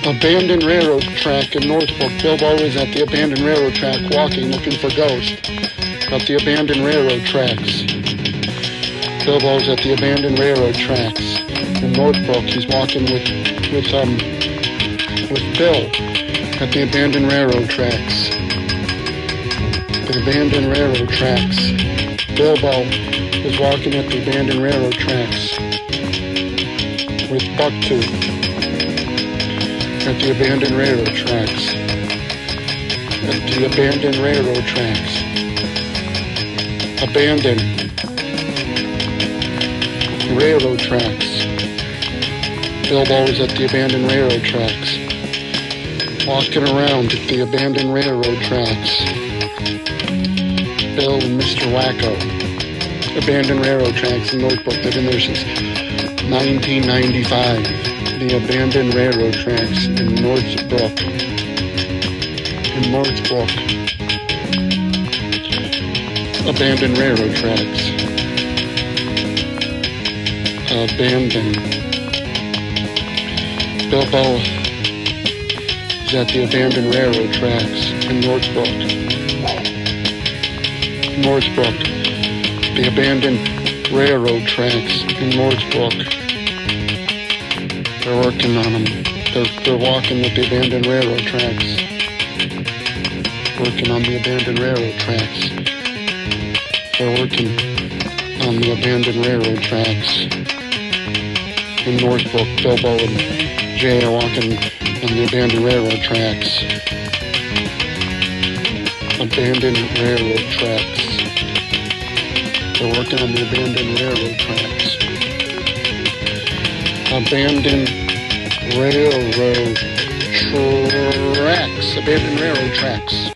Abandoned railroad track in Northbrook. Bilbo is at the abandoned railroad track walking, looking for ghosts. At the abandoned railroad tracks. Bilbo's at the abandoned railroad tracks in Northbrook. He's walking with Bill at the abandoned railroad tracks. The abandoned railroad tracks. Bilbo is walking at the abandoned railroad tracks with Bucktooth at the abandoned railroad tracks. At the abandoned railroad tracks. Abandoned railroad tracks. Bilbo is at the abandoned railroad tracks. Walking around at the abandoned railroad tracks. Bill and Mr. Wacko. Abandoned railroad tracks in Northbrook. They've been there since 1995. The abandoned railroad tracks in Northbrook. In Northbrook. Abandoned railroad tracks. Abandoned. Bilbo is at the abandoned railroad tracks in Northbrook. Northbrook. The abandoned railroad tracks in Northbrook. They're working on them. They're walking with the abandoned railroad tracks. Working on the abandoned railroad tracks. They're working on the abandoned railroad tracks in Northbrook. Bilbo and Jay are walking on the abandoned railroad tracks. Abandoned railroad tracks. They're working on the abandoned railroad tracks. Abandoned railroad tracks. Abandoned railroad tracks.